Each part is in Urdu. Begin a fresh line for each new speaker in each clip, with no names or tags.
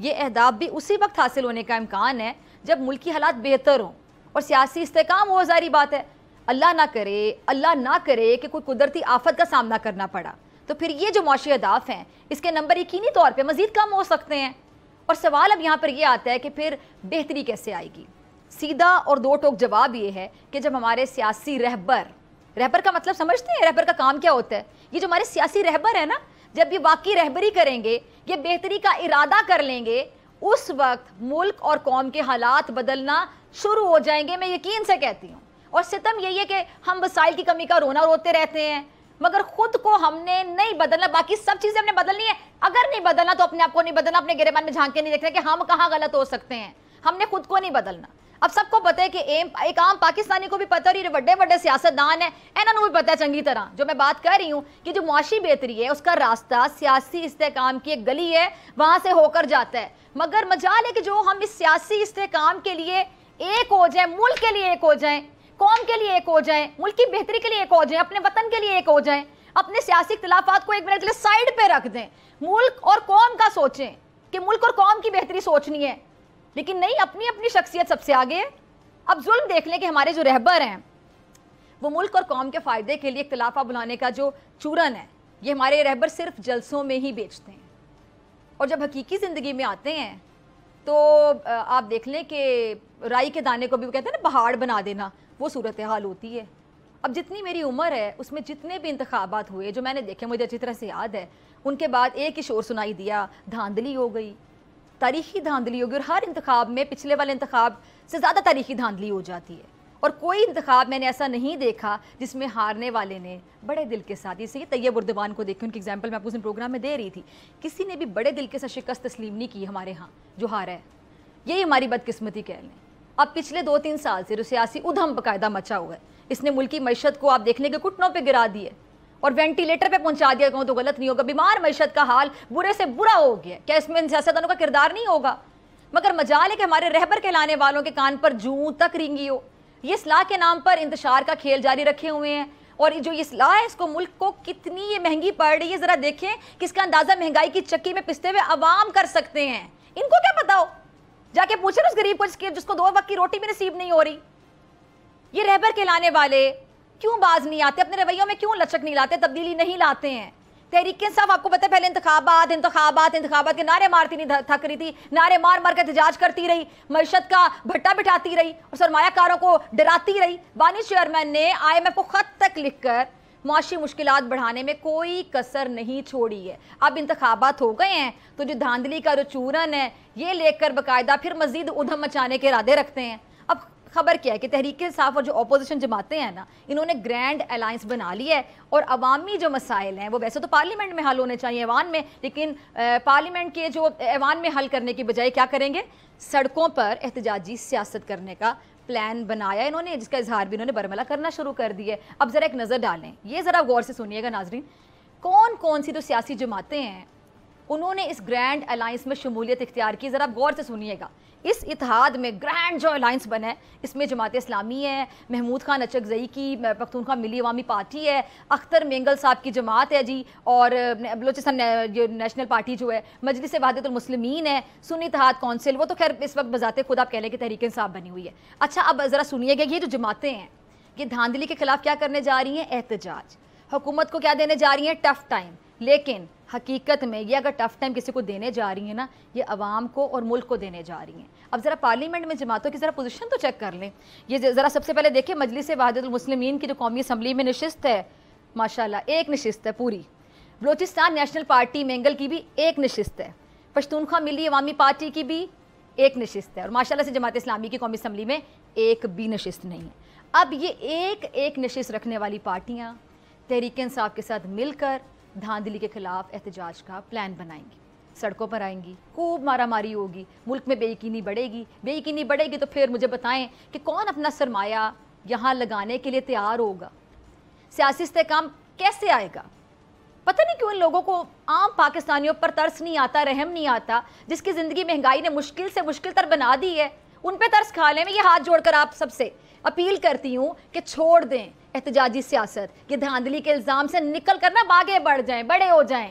یہ اہداف بھی اسی وقت حاصل ہونے کا امکان ہے جب ملکی حالات بہتر ہوں اور سیاسی استحکام ہو. ظاہری بات ہے اللہ نہ کرے کہ کوئی قدرتی آفت کا سامنا کرنا پڑا تو پھر یہ جو معاشی اہداف ہیں اس کے نمبر یقینی طور پہ مزید کم ہو سکتے ہیں. اور سوال اب یہاں پر یہ آتا ہے کہ پھر بہتری کیسے آئے گی؟ سیدھا اور دو ٹوک جواب یہ ہے کہ جب ہمارے سیاسی رہبر کا مطلب سمجھتے ہیں؟ رہبر کا کام کیا ہوتا ہے؟ یہ جو ہمارے سیاسی رہبر ہیں نا، جب یہ واقعی رہبری کریں گے، یہ بہتری کا ارادہ کر لیں گے، اس وقت ملک اور قوم کے حالات بدلنا شروع ہو جائیں گے. میں یقین سے کہتی ہوں. اور ستم یہی ہے کہ ہم وسائل کی کمی کا رونا روتے رہتے ہیں مگر خود کو ہم نے نہیں بدلنا. باقی سب چیزیں ہم نے بدلنی ہے. اگر نہیں بدلنا تو اپنے آپ کو نہیں بدلنا، اپنے گریبان میں جھانک کے نہیں دیکھنا کہ ہم کہاں غلط ہو سکتے ہیں. ہم نے خود کو نہیں بدلنا. اب سب کو پتہ ہے کہ ایک عام پاکستانی کو بھی پتہ ہے، اور یہ بڑے سیاستدان ہیں انہوں نے بھی پتہ ہے چنگی طرح. جو میں بات کر رہی ہوں کہ جو معاشی بہتری ہے اس کا راستہ سیاسی استحکام کی ایک گلی ہے، وہاں سے ہو کر جاتا ہے. مگر مجال ہے کہ جو ہم اس سیاسی استحکام کے لیے ایک ہو جائیں، ملک کے لیے ایک ہو جائیں، قوم کے لیے ایک ہو جائیں، ملک کی بہتری کے لیے ایک ہو جائیں، اپنے وطن کے لیے ایک ہو جائیں، اپنے سیاسی اختلافات کو ایک منٹ کے لیے سائیڈ پہ رکھ دیں، ملک اور قوم کا سوچیں کہ ملک اور قوم کی بہتری سوچنی ہے. لیکن نہیں، اپنی شخصیت سب سے آگے ہے. اب ظلم دیکھ لیں کہ ہمارے جو رہبر ہیں وہ ملک اور قوم کے فائدے کے لیے اختلافات بلانے کا جو چورن ہے، یہ ہمارے رہبر صرف جلسوں میں ہی بیچتے ہیں. اور جب حقیقی زندگی میں آتے ہیں تو آپ دیکھ لیں کہ رائی کے دانے کو بھی وہ کہتے ہیں نا پہاڑ بنا دینا، وہ صورتحال ہوتی ہے. اب جتنی میری عمر ہے اس میں جتنے بھی انتخابات ہوئے جو میں نے دیکھے، مجھے اچھی طرح سے یاد ہے، ان کے بعد ایک ہی شور سنائی دیا، دھاندلی ہو گئی، تاریخی دھاندلی ہو گئی. اور ہر انتخاب میں پچھلے والے انتخاب سے زیادہ تاریخی دھاندلی ہو جاتی ہے. اور کوئی انتخاب میں نے ایسا نہیں دیکھا جس میں ہارنے والے نے بڑے دل کے ساتھ، جیسے طیب اردوان کو دیکھیں، ان کی ایگزامپل میں آپ کو اس پروگرام میں دے رہی تھی، کسی نے بھی بڑے دل کے ساتھ شکست تسلیم نہیں کی ہمارے ہاں جو ہارا ہے. یہی ہماری بدقسمتی کہہ لیں. اب پچھلے 2-3 سال سے جو سیاسی ادھم باقاعدہ مچا ہوا ہے، اس نے ملکی معیشت کو آپ دیکھنے کے گھٹنوں پہ گرا دیے اور وینٹیلیٹر پہ پہنچا دیا. کہوں تو غلط نہیں ہوگا. بیمار معیشت کا حال برے سے برا ہو گیا. کیا اس میں سیاستدانوں کا کردار نہیں ہوگا؟ مگر مجال ہے کہ ہمارے رہبر کہلانے والوں کے کان پر جوں تک رینگی ہو. یہ اصلاح کے نام پر انتشار کا کھیل جاری رکھے ہوئے ہیں. اور جو یہ اصلاح ہے اس کو ملک کو کتنی یہ مہنگی پڑ رہی ہے، ذرا دیکھیں کہ اس کا اندازہ مہنگائی کی چکی میں پستے ہوئے عوام کر سکتے ہیں. ان کو کیا پتا ہو؟ جا کے پوچھیں اس غریب کو جس کو 2 وقت کی روٹی بھی نصیب نہیں ہو رہی. یہ رہبر کہلانے والے کیوں باز نہیں آتے؟ اپنے رویوں میں کیوں لچک نہیں لاتے، تبدیلی نہیں لاتے ہیں؟ تحریک انصاف آپ کو پتہ ہے پہلے انتخابات کے نعرے مارتی نہیں تھک رہی تھی، نعرے مار کے احتجاج کرتی رہی، معیشت کا بھٹا بٹھاتی رہی اور سرمایہ کاروں کو ڈراتی رہی. وانی چیئرمین نے IMF کو خط تک لکھ کر معاشی مشکلات بڑھانے میں کوئی کسر نہیں چھوڑی ہے. اب انتخابات ہو گئے ہیں تو جو دھاندلی کا جو چورن ہے یہ لے کر باقاعدہ پھر مزید ادھم مچانے کے ارادے رکھتے ہیں. اب خبر کیا ہے کہ تحریک انصاف اور جو اپوزیشن جماعتیں ہیں نا، انہوں نے گرینڈ الائنس بنا لی ہے اور عوامی جو مسائل ہیں وہ ویسے تو پارلیمنٹ میں حل ہونے چاہیے، ایوان میں، لیکن پارلیمنٹ کے جو ایوان میں حل کرنے کی بجائے کیا کریں گے؟ سڑکوں پر احتجاجی سیاست کرنے کا پلان بنایا انہوں نے، جس کا اظہار بھی انہوں نے برملا کرنا شروع کر دیا ہے. اب ذرا ایک نظر ڈالیں، یہ ذرا غور سے سنیے گا ناظرین، کون سی جو سیاسی جماعتیں ہیں انہوں نے اس گرینڈ الائنس میں شمولیت اختیار کی. ذرا غور سے سنیے گا. اس اتحاد میں گرینڈ جو الائنس بنا ہے اس میں جماعت اسلامی ہے، محمود خان اچکزئی کی پختونخوا ملی عوامی پارٹی ہے، اختر مینگل صاحب کی جماعت ہے جی، اور بلوچستان نیشنل پارٹی جو ہے، مجلس وحدت المسلمین ہے، سنی اتحاد کونسل، وہ تو خیر اس وقت بذات خود آپ کہہ لیں کہ تحریک انصاف بنی ہوئی ہے. اچھا اب ذرا سنیے گا، یہ جو جماعتیں ہیں یہ دھاندلی کے خلاف کیا کرنے جا رہی ہیں؟ احتجاج. حکومت کو کیا دینے جا رہی ہیں؟ Tough time. لیکن حقیقت میں یہ اگر ٹف ٹائم کسی کو دینے جا رہی ہیں نا، یہ عوام کو اور ملک کو دینے جا رہی ہیں. اب ذرا پارلیمنٹ میں جماعتوں کی ذرا پوزیشن تو چیک کر لیں. یہ ذرا سب سے پہلے دیکھیں مجلس وحدت المسلمین کی جو قومی اسمبلی میں نشست ہے، ماشاءاللہ ایک نشست ہے پوری. بلوچستان نیشنل پارٹی مینگل کی بھی ایک نشست ہے، پشتونخوا ملی عوامی پارٹی کی بھی ایک نشست ہے، اور ماشاءاللہ سے جماعت اسلامی کی قومی اسمبلی میں ایک بھی نشست نہیں ہے. اب یہ ایک نشست رکھنے والی پارٹیاں تحریک انصاف کے ساتھ مل کر دھاندلی کے خلاف احتجاج کا پلان بنائیں گی، سڑکوں پر آئیں گی، خوب مارا ماری ہوگی، ملک میں بے یقینی بڑھے گی تو پھر مجھے بتائیں کہ کون اپنا سرمایہ یہاں لگانے کے لیے تیار ہوگا؟ سیاسی استحکام کیسے آئے گا؟ پتہ نہیں کیوں ان لوگوں کو عام پاکستانیوں پر ترس نہیں آتا، رحم نہیں آتا، جس کی زندگی مہنگائی نے مشکل سے مشکل تر بنا دی ہے، ان پہ ترس کھا لیں. میں یہ ہاتھ جوڑ کر آپ سب سے اپیل کرتی ہوں کہ چھوڑ دیں احتجاجی سیاست. یہ دھاندلی کے الزام سے نکل کر نہ آگے بڑھ جائیں، بڑے ہو جائیں.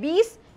20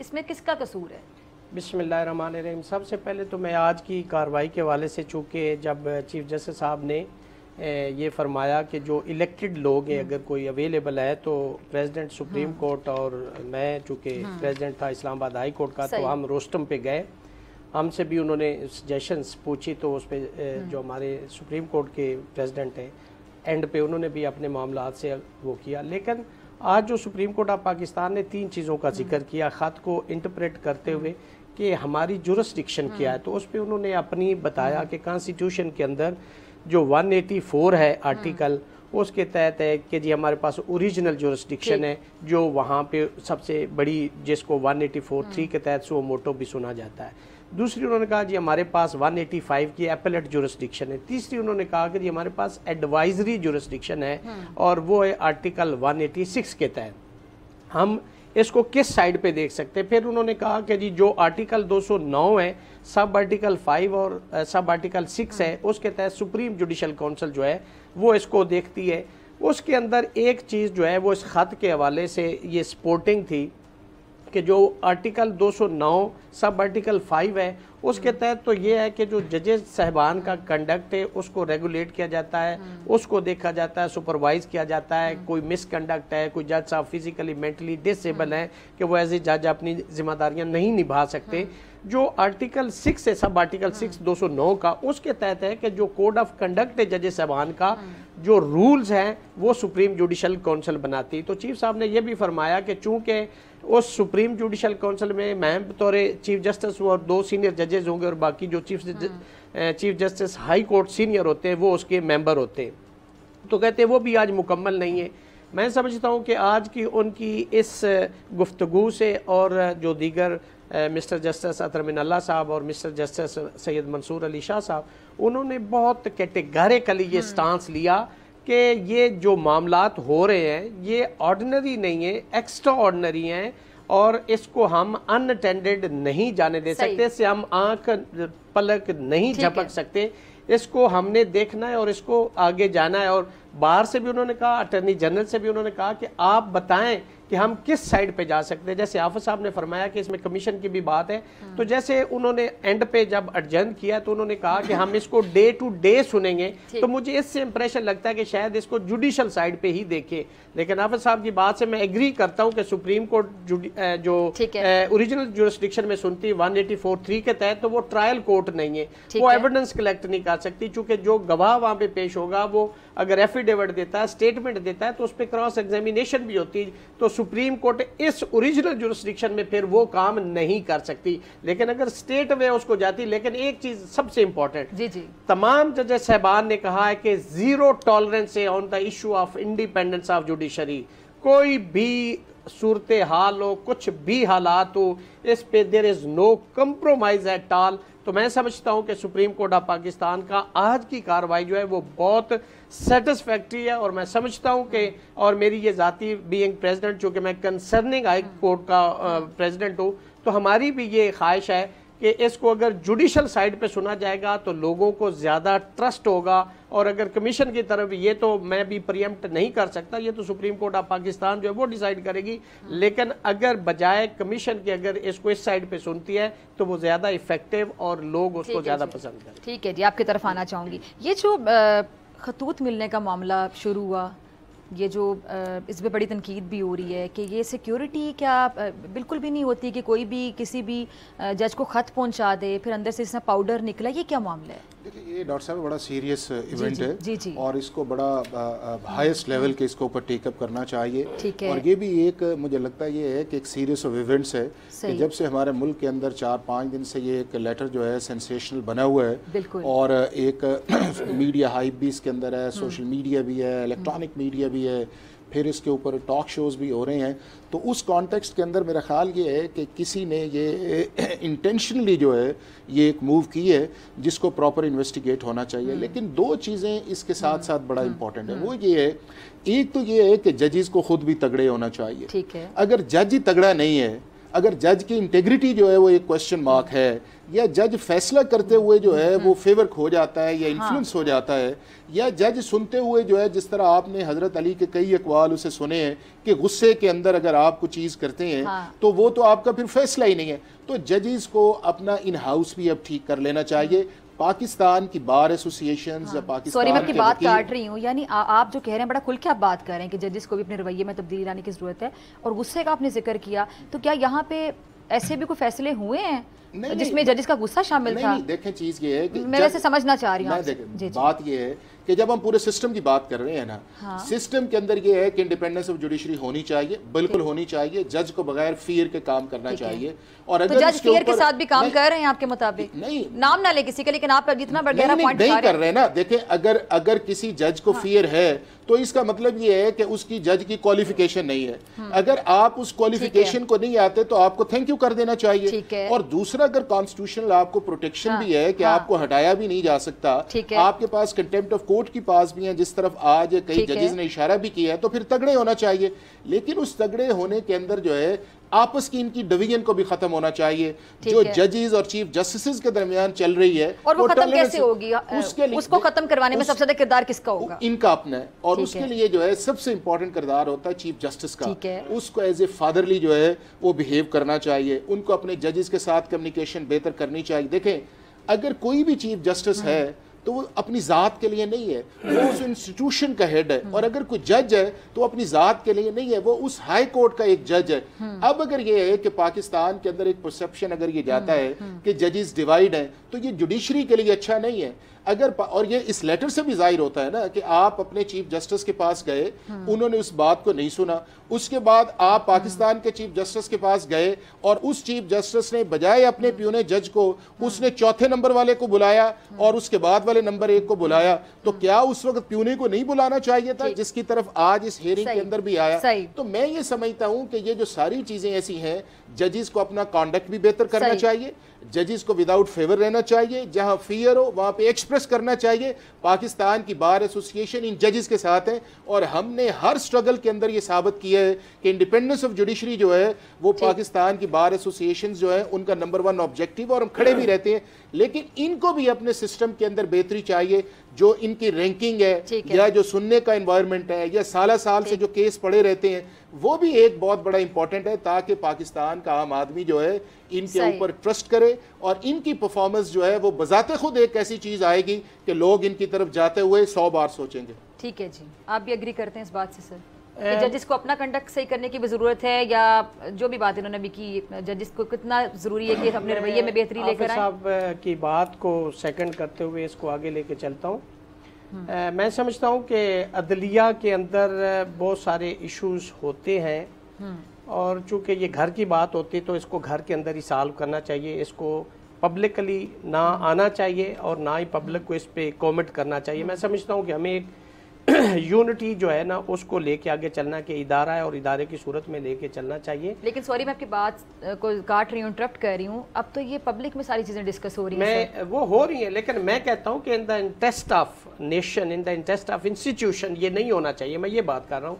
اس میں کس کا قصور ہے؟
بسم اللہ الرحمن الرحیم. سب سے پہلے تو میں آج کی کارروائی کے حوالے سے، چونکہ جب چیف جسٹس صاحب نے یہ فرمایا کہ جو الیکٹڈ لوگ ہیں اگر کوئی اویلیبل ہے تو پریزیڈنٹ سپریم کورٹ اور میں چونکہ پریزیڈنٹ تھا اسلام آباد ہائی کورٹ کا، تو ہم روسٹم پہ گئے. ہم سے بھی انہوں نے سجیشنز پوچھی، تو اس پہ جو ہمارے سپریم کورٹ کے پریزیڈنٹ ہیں اینڈ پہ انہوں نے بھی اپنے معاملات سے وہ کیا. لیکن آج جو سپریم کورٹ آف پاکستان نے 3 چیزوں کا ذکر کیا خط کو انٹرپریٹ کرتے ہوئے کہ ہماری جورسڈکشن کیا ہے، تو اس پہ انہوں نے اپنی بتایا کہ کانسٹیٹیوشن کے اندر جو 184 ہے آرٹیکل، اس کے تحت ہے کہ جی ہمارے پاس اوریجنل جورسڈکشن ہے جو وہاں پہ سب سے بڑی، جس کو 184(3) کے تحت سو موٹو بھی سنا جاتا ہے. دوسری انہوں نے کہا جی ہمارے پاس 185 کی ایپلیٹ جورسڈکشن ہے. تیسری انہوں نے کہا کہ جی ہمارے پاس ایڈوائزری جورسڈکشن ہے اور وہ ہے آرٹیکل 186 کے تحت. ہم اس کو کس سائڈ پہ دیکھ سکتے ہیں؟ پھر انہوں نے کہا کہ جی جو آرٹیکل 209 ہے، سب آرٹیکل 5 اور سب آرٹیکل 6 ہے، اس کے تحت سپریم جوڈیشل کونسل جو ہے وہ اس کو دیکھتی ہے. اس کے اندر ایک چیز جو ہے وہ اس خط کے حوالے سے یہ سپورٹنگ تھی کہ جو آرٹیکل 209 سب آرٹیکل 5 ہے، اس کے تحت تو یہ ہے کہ جو ججز صاحبان کا کنڈکٹ ہے اس کو ریگولیٹ کیا جاتا ہے، اس کو دیکھا جاتا ہے، سپروائز کیا جاتا ہے. کوئی مس کنڈکٹ ہے، کوئی جج صاحب فزیکلی مینٹلی ڈس ایبل ہے کہ وہ ایز اے جج اپنی ذمہ داریاں نہیں نبھا سکتے. جو آرٹیکل 6 ہے، سب آرٹیکل 6 209 کا، اس کے تحت ہے کہ جو کوڈ آف کنڈکٹ ہے ججز صاحبان کا، جو رولز ہیں وہ سپریم جوڈیشل کونسل بناتی. تو چیف صاحب نے یہ بھی فرمایا کہ چونکہ اس سپریم جوڈیشل کونسل میں میں بطور چیف جسٹس اور 2 سینئر ججز ہوں گے اور باقی جو chief justice high court senior ہوتے ہیں وہ اس کے ممبر ہوتے ہیں. تو کہتے ہیں وہ بھی آج مکمل نہیں ہے. میں سمجھتا ہوں کہ آج کی ان کی اس گفتگو سے اور جو دیگر مسٹر جسٹس اطہر من اللہ صاحب اور مسٹر جسٹس سید منصور علی شاہ صاحب، انہوں نے بہت کیٹیگریکلی یہ سٹانس لیا کہ یہ جو معاملات ہو رہے ہیں یہ آرڈنری نہیں ہیں، ایکسٹرا آرڈنری ہیں، اور اس کو ہم ان اٹینڈڈ نہیں جانے دے سکتے. اس سے ہم آنکھ پلک نہیں جھپک سکتے. اس کو ہم نے دیکھنا ہے اور اس کو آگے جانا ہے. اور باہر سے بھی انہوں نے کہا، اٹارنی جنرل سے بھی انہوں نے کہا کہ آپ بتائیں کہ ہم کس سائڈ پہ جا سکتے ہیں. جیسے حافظ صاحب نے فرمایا کہ اس میں کمیشن کی بھی بات ہے، تو جیسے انہوں نے اینڈ پہ جب ایڈجرن کیا تو انہوں نے کہا کہ ہم اس کو ڈے ٹو ڈے سنیں گے. تو مجھے اس سے امپریشن لگتا ہے کہ شاید اس کو جوڈیشل سائڈ پہ ہی دیکھیں. لیکن حافظ صاحب کی بات سے میں ایگری کرتا ہوں کہ سپریم کورٹ جو اوریجنل جورسڈکشن میں سنتی 184(3) کے تحت، تو وہ ٹرائل کورٹ نہیں ہے، وہ ایویڈنس کلیکٹ نہیں کر سکتی. چونکہ جو گواہ وہاں پہ پیش ہوگا وہ اگر ایفیڈیوٹ دیتا ہے، اسٹیٹمنٹ دیتا ہے، تو اس پہ کراس ایگزامینیشن بھی ہوتی ہے. تو سپریم کورٹ اس اوریجنل جورسڈکشن میں پھر وہ کام نہیں کر سکتی. لیکن اگر اسٹیٹ وے اس کو جاتی. لیکن ایک چیز سب سے امپورٹنٹ، تمام ججز صاحبان نے کہا ہے کہ زیرو ٹالرنس ہے on the issue of independence of judiciary. کوئی بھی صورتحال ہو، کچھ بھی حالات ہو، اس پہ دیر از نو کمپرومائز ایٹ آل. تو میں سمجھتا ہوں کہ سپریم کورٹ آف پاکستان کا آج کی کارروائی جو ہے وہ بہت سیٹسفیکٹری ہے. اور میں سمجھتا ہوں کہ، اور میری یہ ذاتی بینگ پریزیڈنٹ، چونکہ میں کنسرننگ ہائی کورٹ کا پریزیڈنٹ ہوں، تو ہماری بھی یہ خواہش ہے کہ اس کو اگر جوڈیشل سائڈ پہ سنا جائے گا تو لوگوں کو زیادہ ٹرسٹ ہوگا. اور اگر کمیشن کی طرف، یہ تو میں بھی پریمپٹ نہیں کر سکتا، یہ تو سپریم کورٹ آف پاکستان جو ہے وہ ڈیسائیڈ کرے گی. لیکن اگر بجائے کمیشن کے اگر اس کو اس سائڈ پہ سنتی ہے تو وہ زیادہ افیکٹو اور لوگ اس کو زیادہ پسند کریں.
ٹھیک ہے جی، آپ کی طرف آنا چاہوں گی. یہ جو خطوط ملنے کا معاملہ شروع ہوا، یہ جو اس پہ بڑی تنقید بھی ہو رہی ہے کہ یہ سیکیورٹی کیا بالکل بھی نہیں ہوتی کہ کوئی بھی کسی بھی جج کو خط پہنچا دے پھر اندر سے اس میں پاؤڈر نکلا، یہ کیا معاملہ ہے؟
دیکھیے یہ ڈاکٹر صاحب بڑا سیریس ایونٹ ہے اور اس کو بڑا ہائیسٹ لیول کے اس کو اوپر ٹیک اپ کرنا چاہیے. اور یہ بھی ایک مجھے لگتا ہے یہ ہے کہ ایک سیریس آف ایونٹس ہے کہ جب سے ہمارے ملک کے اندر 4-5 دن سے یہ ایک لیٹر جو ہے سینسیشنل بنا ہوا ہے اور ایک میڈیا ہائپ بھی اس کے اندر ہے، سوشل میڈیا بھی ہے، الیکٹرانک میڈیا بھی ہے، پھر اس کے اوپر ٹاک شوز بھی ہو رہے ہیں. تو اس کانٹیکسٹ کے اندر میرا خیال یہ ہے کہ کسی نے یہ انٹینشنلی جو ہے یہ ایک موو کی ہے جس کو پراپر انویسٹیگیٹ ہونا چاہیے. لیکن 2 چیزیں اس کے ساتھ ساتھ بڑا امپورٹنٹ ہے. وہ یہ ہے، ایک تو یہ ہے کہ ججز کو خود بھی تگڑے ہونا چاہیے. اگر جج ہی تگڑا نہیں ہے، اگر جج کی انٹیگریٹی جو ہے وہ ایک کوشچن مارک ہے، یا جج فیصلہ کرتے ہوئے جو ہے وہ فیور کھو جاتا ہے یا انفلوئنس ہو جاتا ہے، یا جج سنتے ہوئے جو ہے جس طرح آپ نے حضرت علی کے کئی اقوال اسے سنے ہیں کہ غصے کے اندر اگر آپ کو چیز کرتے ہیں تو وہ تو آپ کا پھر فیصلہ ہی نہیں ہے. تو ججز کو اپنا ان ہاؤس بھی اب ٹھیک کر لینا چاہیے. پاکستان کی بار ایسوسیشنز،
سوری میں آپ کی بات کاٹ رہی ہوں، یعنی آپ جو کہہ رہے ہیں بڑا کھل کے آپ بات کر رہے ہیں کہ ججز کو بھی اپنے رویے میں تبدیلی لانے کی ضرورت ہے، اور غصے کا آپ نے ذکر کیا، تو کیا یہاں پہ ایسے بھی کوئی فیصلے ہوئے ہیں جس میں ججز کا غصہ شامل تھا؟
نہیں، دیکھیں چیز یہ ہے کہ
میں ویسے سمجھنا چاہ رہی ہوں.
بات یہ ہے کہ جب ہم پورے سسٹم کی بات کر رہے ہیں نا، سسٹم کے اندر یہ ہے کہ انڈیپینڈنس آف جوڈیشری ہونی چاہیے، بالکل ہونی چاہیے. جج کو بغیر فیئر کے کام کرنا چاہیے. اور اگر
جج فیئر کے ساتھ بھی کام کر رہے ہیں آپ کے مطابق؟ نہیں، نام نہ لے کسی کا، لیکن آپ جتنا گہرا پوائنٹ
نہیں کر رہے نا. دیکھیں اگر کسی جج کو فیئر ہے تو اس کا مطلب یہ ہے کہ اس کی جج کی کوالیفیکیشن نہیں ہے. اگر آپ اس کوالیفیکیشن کو نہیں آتے تو آپ کو تھینک یو کر دینا چاہیے. اور دوسرا، اگر کانسٹیٹیوشنل آپ کو پروٹیکشن بھی ہے کہ آپ کو ہٹایا بھی نہیں جا سکتا، آپ کے پاس کنٹیمپٹ آف کورٹ کی پاس بھی ہیں جس طرف آج کئی ججز نے اشارہ بھی کیا ہے، تو پھر تگڑے ہونا چاہیے. لیکن اس تگڑے ہونے کے اندر جو ہے آپس کی ان کی ڈویژن کو بھی ختم ہونا چاہیے جو ججز اور چیف جسٹسز کے درمیان چل رہی ہے.
اور وہ ختم کیسے ہوگی؟ اس کو ختم کروانے میں سب سے زیادہ کردار کس کا ہوگا؟
ان کا اپنا ہے. اور اس کے لیے جو ہے سب سے امپورٹنٹ کردار ہوتا ہے چیف جسٹس کا. اس کو ایز اے فادرلی جو ہے وہ بہیو کرنا چاہیے. ان کو اپنے ججز کے ساتھ کمیونیکیشن بہتر کرنی چاہیے. دیکھیں، اگر کوئی بھی چیف جسٹس ہے تو وہ اپنی ذات کے لیے نہیں ہے، وہ اس انسٹیٹیوشن کا ہیڈ ہے. اور اگر کوئی جج ہے تو وہ اپنی ذات کے لیے نہیں ہے، وہ اس ہائی کورٹ کا ایک جج ہے. اب اگر یہ ہے کہ پاکستان کے اندر ایک پرسپشن اگر یہ جاتا ہے کہ ججز ڈیوائیڈ ہیں، تو یہ جوڈیشری کے لیے اچھا نہیں ہے. اور یہ اس لیٹر سے بھی ظاہر ہوتا ہے نا کہ آپ اپنے چیف جسٹس کے پاس گئے، انہوں نے اس بات کو نہیں سنا. اس کے بعد آپ پاکستان کے چیف جسٹس کے پاس گئے اور اس چیف جسٹس نے بجائے اپنے پیونے جج کو اس نے چوتھے نمبر والے کو بلایا اور اس کے بعد والے نمبر 1 کو بلایا. تو کیا اس وقت پیونے کو نہیں بلانا چاہیے تھا جس کی طرف آج اس ہیئرنگ کے اندر بھی آیا؟ تو میں یہ سمجھتا ہوں کہ یہ جو ساری چیزیں ایسی ہیں، ججز کو اپنا کانڈکٹ بھی بہتر کرنا چاہیے، ججز کو وداؤٹ فیور رہنا چاہیے، جہاں فیئر ہو وہاں پہ ایکسپریس کرنا چاہیے. پاکستان کی بار ایسوسیشن ان ججز کے ساتھ ہے، اور ہم نے ہر سٹرگل کے اندر یہ ثابت کیا ہے کہ انڈیپینڈنس آف جوڈیشری جو ہے وہ پاکستان کی بار ایسوسیشنز جو ہے ان کا نمبر 1 آبجیکٹیو، اور ہم کھڑے بھی رہتے ہیں. لیکن ان کو بھی اپنے سسٹم کے اندر بہتری چاہیے. جو ان کی رینکنگ ہے یا جو سننے کا انوائرمنٹ ہے یا سالہ سال سے جو کیس پڑے رہتے ہیں، وہ بھی ایک بہت بڑا امپورٹنٹ ہے، تاکہ پاکستان کا عام آدمی جو ہے ان کے اوپر ٹرسٹ کرے، اور ان کی پرفارمنس جو ہے وہ بذات خود ایک ایسی چیز آئے گی کہ لوگ ان کی طرف جاتے ہوئے 100 بار سوچیں گے.
ٹھیک ہے جی، آپ بھی ایگری کرتے ہیں اس بات سے سر کہ ججز کو اپنا کنڈکٹ صحیح کرنے کی بھی ضرورت ہے، یا جو بھی بات انہوں نے بھی کی، ججز کو کتنا ضروری ہے کہ اپنے رویے میں بہتری لے کر آئیں؟
صاحب کی بات کو سیکنڈ کرتے ہوئے اس کو آگے لے کے چلتا ہوں. میں سمجھتا ہوں کہ عدلیہ کے اندر بہت سارے ایشوز ہوتے ہیں، اور چونکہ یہ گھر کی بات ہوتی ہے تو اس کو گھر کے اندر ہی سالو کرنا چاہیے. اس کو پبلکلی نہ آنا چاہیے اور نہ ہی پبلک کو اس پہ کومنٹ کرنا چاہیے. میں سمجھتا ہوں کہ ہمیں ایک یونٹی جو ہے نا اس کو لے کے آگے چلنا، کہ ادارہ ہے اور ادارے کی صورت میں لے کے چلنا چاہیے.
لیکن سوری میں آپ کی بات کو کاٹ رہی ہوں، انٹرپٹ کر رہی ہوں، اب تو یہ پبلک میں ساری چیزیں ڈسکس ہو رہی ہیں.
وہ ہو رہی ہیں، لیکن میں کہتا ہوں کہ in the interest of nation, in the interest of institution یہ نہیں ہونا چاہیے. میں یہ بات کر رہا ہوں،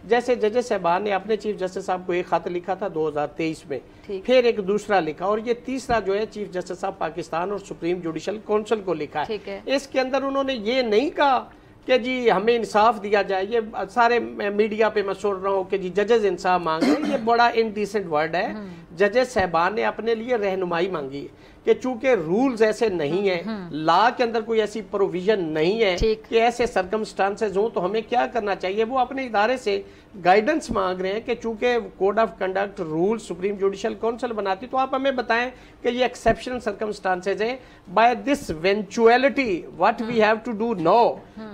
جیسے ججز صاحبان نے اپنے چیف جسٹس صاحب کو ایک خط لکھا تھا 2023 میں، پھر ایک دوسرا لکھا، اور یہ تیسرا جو ہے چیف جسٹس صاحب پاکستان اور سپریم جوڈیشل کونسل کو لکھا ہے. اس کے اندر انہوں نے یہ نہیں کہا کہ جی ہمیں انصاف دیا جائے. یہ سارے میڈیا پہ میں سن رہا ہوں کہ جی ججز انصاف مانگ رہے ہیں، یہ بڑا انڈیسنٹ ورڈ ہے. ججز صاحبان نے اپنے لیے رہنمائی مانگی ہے کہ چونکہ رولز ایسے نہیں ہیں، لا کے اندر کوئی ایسی پروویژن نہیں ہے کہ ایسے سرکمسٹانسز ہوں، تو ہمیں کیا کرنا چاہیے. وہ اپنے ادارے سے گائیڈنس مانگ رہے ہیں کہ چونکہ code of conduct rule supreme judicial council بناتی، تو آپ ہمیں بتائیں کہ یہ ایکسیپشنل سرکمسٹانسز ہیں. By this eventuality what we have to do no.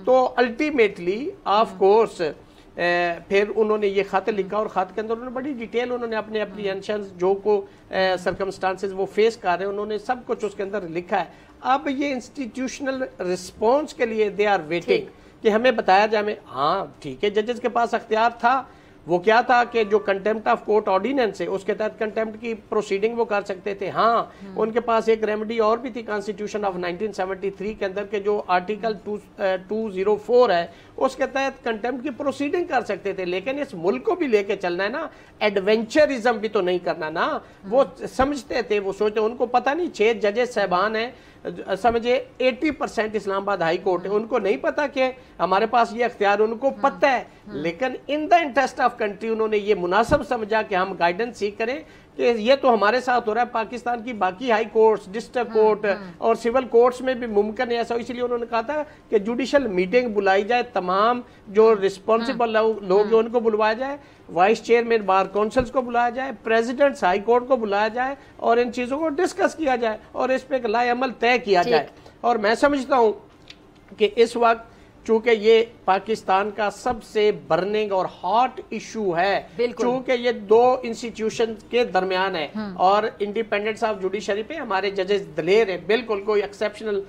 تو الٹیمیٹلی آف کورس پھر انہوں نے یہ خط لکھا، اور خط کے اندر انہوں نے بڑی ڈیٹیل انہوں نے اپنے اپریہنشنز جو کو سرکمسٹانسز وہ فیس کر رہے ہیں انہوں نے سب کچھ اس کے اندر لکھا ہے. اب یہ انسٹیٹیوشنل رسپانس کے لیے دے آر ویٹنگ کہ ہمیں بتایا جائے. ہاں ٹھیک ہے، ججز کے پاس اختیار تھا، وہ کیا تھا کہ جو کنٹمپٹ آف کورٹ آرڈیننس ہے اس کے تحت کنٹمپٹ کی پروسیڈنگ وہ کر سکتے تھے. ہاں ان کے پاس ایک ریمیڈی اور بھی تھی کانسٹیٹیوشن آف 1973 کے اندر کہ جو آرٹیکل 204 ہے اس کے تحت کنٹمپٹ کی پروسیڈنگ کر سکتے تھے. لیکن اس ملک کو بھی لے کے چلنا ہے نا, ایڈونچرزم بھی تو نہیں کرنا نا. وہ سمجھتے تھے, وہ سوچتے, ان کو پتہ نہیں 6 ججز صاحبان ہیں, سمجھے 80% اسلام آباد ہائی کورٹ ہے, ان کو نہیں پتا کہ ہمارے پاس یہ اختیار, ان کو پتہ ہے. لیکن ان دا انٹرسٹ آف کنٹری انہوں نے یہ مناسب سمجھا کہ ہم گائیڈنس سیکھ کریں کہ یہ تو ہمارے ساتھ ہو رہا ہے, پاکستان کی باقی ہائی کورٹس, ڈسٹرکٹ کورٹ اور سول کورٹس میں بھی ممکن ہے ایسا. اس لیے انہوں نے کہا تھا کہ جوڈیشل میٹنگ بلائی جائے, تمام جو رسپانسبل لوگ ہیں ان کو بلوایا جائے, وائس چیئرمین بار کونسلز کو بلایا جائے, پریزیڈنٹس ہائی کورٹ کو بلایا جائے اور ان چیزوں کو ڈسکس کیا جائے اور اس پہ ایک لائحہ عمل طے کیا جائے. اور میں سمجھتا ہوں کہ اس وقت چونکہ یہ پاکستان کا سب سے برننگ اور ہاٹ ایشو ہے, چونکہ یہ 2 انسٹیٹیوشن کے درمیان ہے اور انڈیپینڈنس آف جوڈیشری پہ ہمارے ججز دلیر ہیں. بالکل کوئی ایکسیپشنل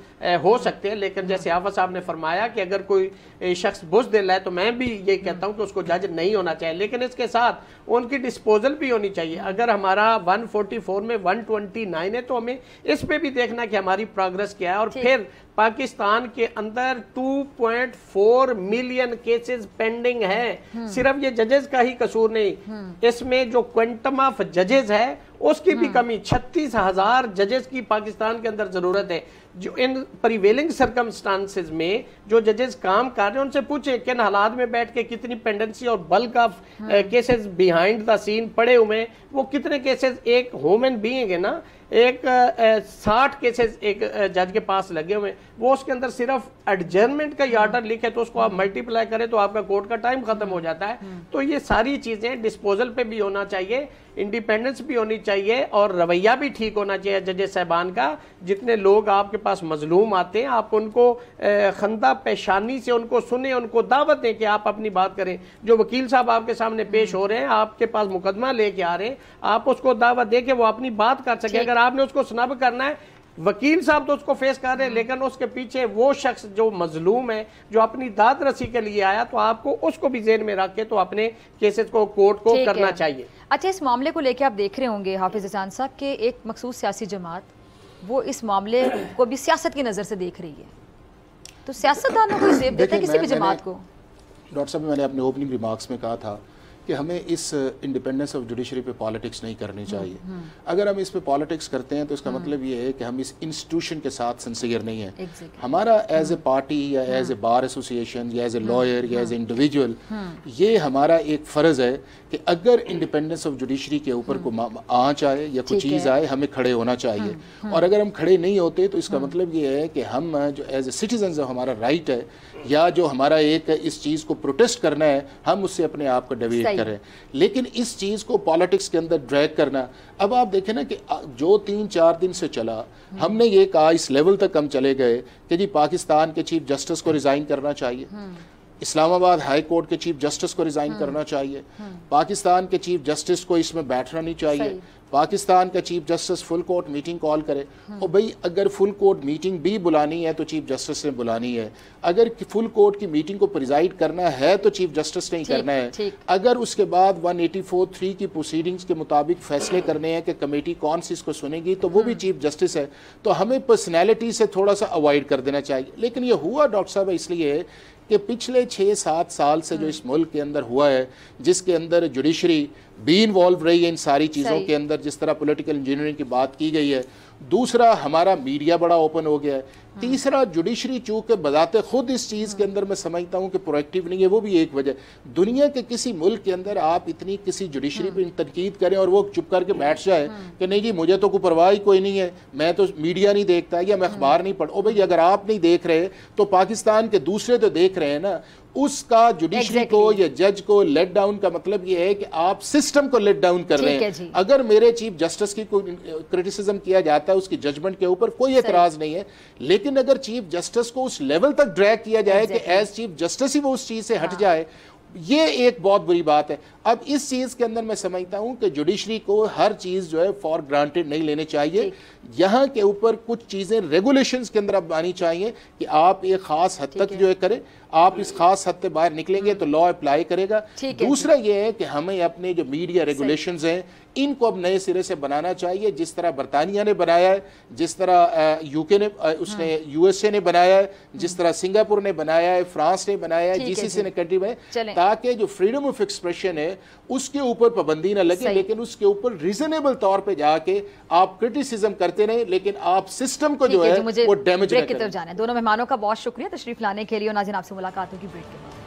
ہو سکتے ہیں, لیکن جیسے حافظ صاحب نے فرمایا کہ اگر کوئی شخص بزدل ہے تو میں بھی یہ کہتا ہوں کہ اس کو جج نہیں ہونا چاہیے, لیکن اس کے ساتھ ان کی ڈسپوزل بھی ہونی چاہیے. اگر ہمارا 144 میں 129 ہے تو ہمیں اس پہ بھی دیکھنا کہ ہماری پروگرس کیا ہے. اور پھر پاکستان کے اندر 2.4 ملین کیسز پینڈنگ ہیں. صرف یہ ججز کا ہی قصور نہیں, اس میں جو کوانٹم آف ججز ہے اس کی بھی کمی. 36,000 ججز کی پاکستان کے اندر ضرورت ہے. جو ان پریویلنگ سرکمسٹانسز میں جو ججز کام کر رہے ہیں ان سے پوچھیں کن حالات میں بیٹھ کے کتنی پینڈنسی اور bulk of cases behind the scene پڑے ہوئے ہیں, وہ کتنے کیسز ایک ہیومن بینگ ہے نا, ایک 60 کیسز ایک جج کے پاس لگے ہوئے ہیں, وہ اس کے اندر صرف ایڈجرنمنٹ کا آرڈر لکھے تو اس کو آپ ملٹیپلائی کریں تو آپ کا کورٹ کا ٹائم ختم ہو جاتا ہے. تو یہ ساری چیزیں ڈسپوزل پہ بھی ہونا چاہیے, انڈیپینڈنس بھی ہونی چاہیے اور رویہ بھی ٹھیک ہونا چاہیے ججز صاحبان کا. جتنے لوگ آپ کے پاس مظلوم آتے ہیں آپ ان کو خندہ پیشانی سے ان کو سنیں, ان کو دعوت دیں کہ آپ اپنی بات کریں. جو وکیل صاحب آپ کے سامنے پیش ہو رہے ہیں, آپ کے پاس مقدمہ لے کے آ رہے ہیں, آپ اس کو دعوت دیں کہ وہ اپنی بات کر سکے. اگر آپ نے اس کو سنب کرنا ہے, وکیل صاحب تو اس کو فیس کر رہے ہیں, لیکن اس کے پیچھے وہ شخص جو مظلوم ہے جو اپنی داد رسی کے لیے آیا, تو آپ کو اس کو بھی ذہن میں رکھ کے تو اپنے کیسز کو کورٹ کو کرنا چاہیے.
اچھا, اس معاملے کو لے کے آپ دیکھ رہے ہوں گے حافظ احسان صاحب کہ ایک مخصوص سیاسی جماعت وہ اس معاملے کو بھی سیاست کی نظر سے دیکھ رہی ہے, تو سیاستدانوں کو زیب دیتے ہیں کسی بھی جماعت کو.
ڈاکٹر صاحب میں نے اپنے اوپننگ ریمارکس میں کہا تھا کہ ہمیں اس انڈیپینڈنس آف جوڈیشری پہ پالیٹکس نہیں کرنی چاہیے. اگر ہم اس پہ پالیٹکس کرتے ہیں تو اس کا مطلب یہ ہے کہ ہم اس انسٹیٹیوشن کے ساتھ سنسیئر نہیں ہیں. ہمارا ایز اے پارٹی یا ایز اے بار ایسوسیشن یا ایز اے لائر یا ایز اے انڈیویجول یہ ہمارا ایک فرض ہے کہ اگر انڈیپینڈنس آف جوڈیشری کے اوپر کوئی آنچ آئے یا کوئی چیز آئے ہمیں کھڑے ہونا چاہیے. اور اگر ہم کھڑے نہیں ہوتے تو اس کا مطلب یہ ہے کہ ہم جو ایز اے سٹیزنز ہمارا رائٹ ہے یا جو ہمارا ایک اس چیز کو پروٹیسٹ کرنا ہے ہم اس سے اپنے آپ کو ڈیویٹ کریں. لیکن اس چیز کو پالیٹکس کے اندر ڈریگ کرنا, اب آپ دیکھیں نا کہ جو 3-4 دن سے چلا, ہم نے یہ کہا اس لیول تک ہم چلے گئے کہ جی پاکستان کے چیف جسٹس کو ریزائن کرنا چاہیے, اسلام آباد ہائی کورٹ کے چیف جسٹس کو ریزائن کرنا چاہیے, پاکستان کے چیف جسٹس کو اس میں بیٹھنا نہیں چاہیے, پاکستان کا chief justice full court meeting call کرے. اور بھئی اگر فل کورٹ میٹنگ بھی بلانی ہے تو چیف جسٹس نے بلانی ہے, اگر فل کورٹ کی میٹنگ کو پریزائڈ کرنا ہے تو چیف جسٹس نے ہی کرنا ہے, اگر اس کے بعد 184(3) کی پروسیڈنگز کے مطابق فیصلے کرنے ہیں کہ کمیٹی کون سی اس کو سنے گی تو وہ بھی چیف جسٹس ہے. تو ہمیں پرسنالٹی سے تھوڑا سا اوائڈ کر دینا چاہیے. لیکن یہ ہوا ڈاکٹر صاحب اس لیے کہ پچھلے 6-7 سال سے جو اس ملک کے اندر ہوا ہے, جس کے اندر جوڈیشری بھی انوالو رہی ہے ان ساری چیزوں کے اندر, جس طرح پولیٹیکل انجینئرنگ کی بات کی گئی ہے. دوسرا ہمارا میڈیا بڑا اوپن ہو گیا ہے. تیسرا جوڈیشری چونکہ بذات خود اس چیز کے اندر میں سمجھتا ہوں کہ پرویکٹیو نہیں ہے, وہ بھی ایک وجہ. دنیا کے کسی ملک کے اندر آپ اتنی کسی جوڈیشری پہ تنقید کریں اور وہ چپ کر کے بیٹھ جائے کہ نہیں جی مجھے تو کوئی پرواہ کوئی نہیں ہے, میں تو میڈیا نہیں دیکھتا یا میں اخبار نہیں پڑھ. او بھئی اگر آپ نہیں دیکھ رہے تو پاکستان کے دوسرے تو دیکھ رہے ہیں نا. اس کا جوڈیشری کو یا جج کو لیٹ ڈاؤن کا مطلب یہ ہے کہ آپ سسٹم کو لیٹ ڈاؤن کر رہے ہیں. اگر میرے چیف جسٹس کی کوئی کرٹیسزم کیا جاتا ہے اس کی ججمنٹ کے اوپر کوئی اعتراض نہیں ہے, لیکن اگر چیف جسٹس کو اس لیول تک ڈریگ کیا جائے کہ ایز چیف جسٹس ہی وہ اس چیز سے ہٹ جائے, یہ ایک بہت بری بات ہے. اب اس چیز کے اندر میں سمجھتا ہوں کہ جوڈیشری کو ہر چیز جو ہے فار گرانٹیڈ نہیں لینے چاہیے. یہاں کے اوپر کچھ چیزیں ریگولیشنز کے اندر اب آنی چاہیے کہ آپ ایک خاص حد تک جو ہے کریں, آپ اس خاص حد سے باہر نکلیں گے تو لا اپلائی کرے گا. دوسرا یہ ہے کہ ہمیں اپنے جو میڈیا ریگولیشنز ہیں ان کو اب نئے سرے سے بنانا چاہیے, جس طرح برطانیہ نے بنایا ہے, جس طرح UK نے USA نے بنایا ہے, جس طرح سنگاپور نے بنایا ہے, فرانس نے بنایا ہے, GCC نے کنٹری میں, تاکہ جو فریڈم آف ایکسپریشن ہے اس کے اوپر پابندی نہ لگے, لیکن اس کے اوپر ریزنیبل طور پہ جا کے آپ کرٹیسزم کرتے رہیں, لیکن آپ سسٹم کو جو ہے وہ ڈیمیج نہ کریں.
دونوں مہمانوں کا بہت شکریہ تشریف لانے کے لیے, اور ناظرین آپ سے ملاقات ہوگی بریک کے بعد.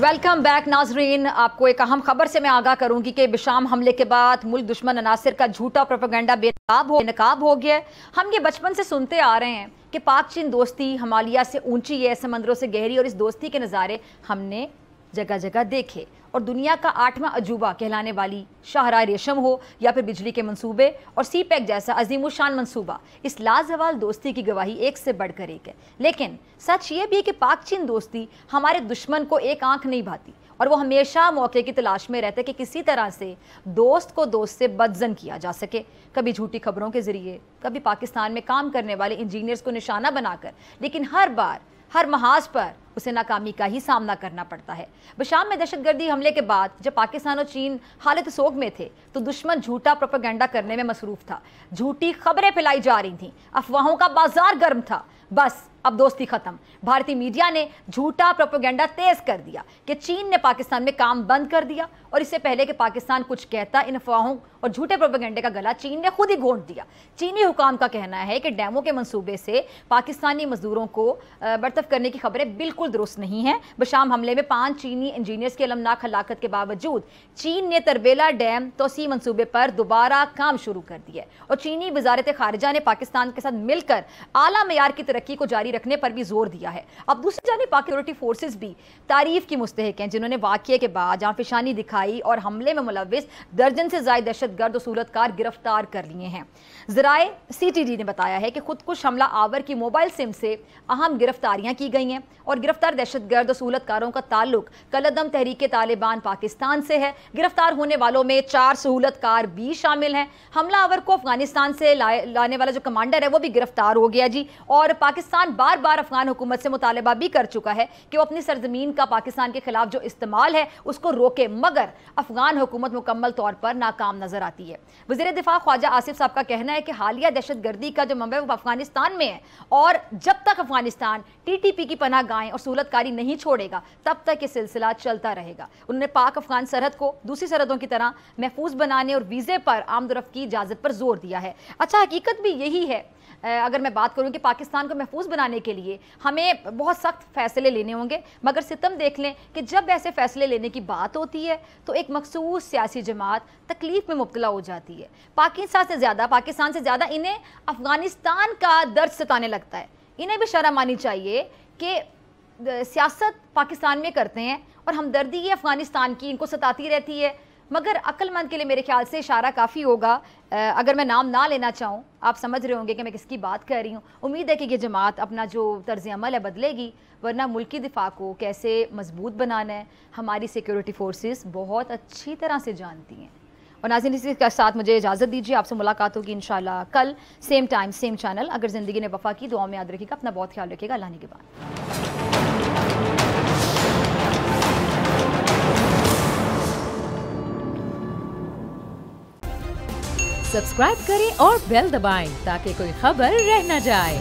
ویلکم بیک ناظرین. آپ کو ایک اہم خبر سے میں آگاہ کروں گی کہ بشام حملے کے بعد ملک دشمن عناصر کا جھوٹا پروپیگنڈا بے نقاب ہو گیا ہے. ہم یہ بچپن سے سنتے آ رہے ہیں کہ پاک چین دوستی ہمالیہ سے اونچی ہے, سمندروں سے گہری, اور اس دوستی کے نظارے ہم نے جگہ جگہ دیکھے. اور دنیا کا 8واں عجوبہ کہلانے والی شاہراہ ریشم ہو یا پھر بجلی کے منصوبے اور سی پیک جیسا عظیم الشان منصوبہ, اس لازوال دوستی کی گواہی ایک سے بڑھ کر ایک ہے. لیکن سچ یہ بھی ہے کہ پاک چین دوستی ہمارے دشمن کو ایک آنکھ نہیں بھاتی, اور وہ ہمیشہ موقع کی تلاش میں رہتے کہ کسی طرح سے دوست کو دوست سے بدظن کیا جا سکے, کبھی جھوٹی خبروں کے ذریعے, کبھی پاکستان میں کام کرنے والے انجینئرز کو نشانہ بنا کر, لیکن ہر بار ہر محاذ پر اسے ناکامی کا ہی سامنا کرنا پڑتا ہے. بشام میں دہشت گردی حملے کے بعد جب پاکستان اور چین حالت سوگ میں تھے تو دشمن جھوٹا پروپیگنڈا کرنے میں مصروف تھا, جھوٹی خبریں پھیلائی جا رہی تھیں, افواہوں کا بازار گرم تھا. بس اب دوستی ختم. بھارتی میڈیا نے جھوٹا پروپیگنڈا تیز کر دیا کہ چین نے پاکستان میں کام بند کر دیا, اور اس سے پہلے کہ پاکستان کچھ کہتا, ان افواہوں اور جھوٹے پروپیگنڈے کا گلا چین نے خود ہی گھونٹ دیا. چینی حکام کا کہنا ہے کہ ڈیموں کے منصوبے سے پاکستانی مزدوروں کو برطرف کرنے کی خبریں بالکل درست نہیں ہیں. بشام حملے میں 5 چینی انجینئرز کی المناک ہلاکت کے باوجود چین نے تربیلا ڈیم توسیع منصوبے پر دوبارہ کام شروع کر دیا, اور چینی وزارت خارجہ نے پاکستان کے ساتھ مل کر اعلیٰ معیار کی ترقی کو جاری رکھنے پر بھی زور دیا ہے. اب دوسری جانب پاک سیکورٹی فورسز بھی تعریف کی مستحق ہیں, جنہوں نے واقعے کے بعد جہاں فشانی دکھائی اور حملے میں ملوث درجن سے زائد دہشت گرد و صورتکار گرفتار کر لیے ہیں. ذرائع CTD نے بتایا ہے کہ خودکش حملہ آور کی موبائل سم سے اہم گرفتاریاں کی گئی ہیں, اور گرفتار دہشت گرد و صورتکاروں کا تعلق کالعدم تحریک طالبان پاکستان سے ہے. گرفتار ہونے والوں میں 4 صورتکار بھی شامل ہیں. حملہ آور کو افغانستان سے لانے والا جو کمانڈر ہے وہ بھی گرفتار ہو گیا جی, اور پاکستان بار بار افغان حکومت سے مطالبہ بھی کر چکا ہے کہ وہ اپنی سرزمین کا پاکستان کے خلاف جو استعمال ہے اس کو روکے, مگر افغان حکومت مکمل طور پر ناکام نظر آتی ہے. وزیر دفاع خواجہ آصف صاحب کا کہنا ہے کہ حالیہ دہشت گردی کا جو منبع وہ افغانستان میں ہے, اور جب تک افغانستان TTP کی پناہ گاہیں اور صورتکاری نہیں چھوڑے گا تب تک یہ سلسلہ چلتا رہے گا. انہوں نے پاک افغان سرحد کو دوسری سرحدوں کی طرح محفوظ بنانے اور ویزے پر آمد و رفت کی اجازت پر زور دیا ہے. اچھا, حقیقت بھی یہی ہے. اگر میں بات کروں کہ پاکستان کو محفوظ بنانے کے لیے ہمیں بہت سخت فیصلے لینے ہوں گے, مگر ستم دیکھ لیں کہ جب ایسے فیصلے لینے کی بات ہوتی ہے تو ایک مخصوص سیاسی جماعت تکلیف میں مبتلا ہو جاتی ہے. پاکستان سے زیادہ انہیں افغانستان کا درد ستانے لگتا ہے. انہیں بھی شرم آنی چاہیے کہ سیاست پاکستان میں کرتے ہیں اور ہمدردی یہ افغانستان کی ان کو ستاتی رہتی ہے. مگر عقل مند کے لیے میرے خیال سے اشارہ کافی ہوگا. اگر میں نام نہ لینا چاہوں, آپ سمجھ رہے ہوں گے کہ میں کس کی بات کر رہی ہوں. امید ہے کہ یہ جماعت اپنا جو طرز عمل ہے بدلے گی, ورنہ ملک کی دفاع کو کیسے مضبوط بنانا ہے ہماری سیکیورٹی فورسز بہت اچھی طرح سے جانتی ہیں. اور ناظرین اسی کے ساتھ مجھے اجازت دیجیے, آپ سے ملاقات ہوگی انشاءاللہ کل سیم ٹائم سیم چینل. اگر زندگی نے وفا کی دعا میں یاد رکھیے گا, اپنا بہت خیال رکھیے گا. اللہ کے بعد
سبسکرائب کریں اور بیل دبائیں تاکہ کوئی خبر رہ نہ جائے.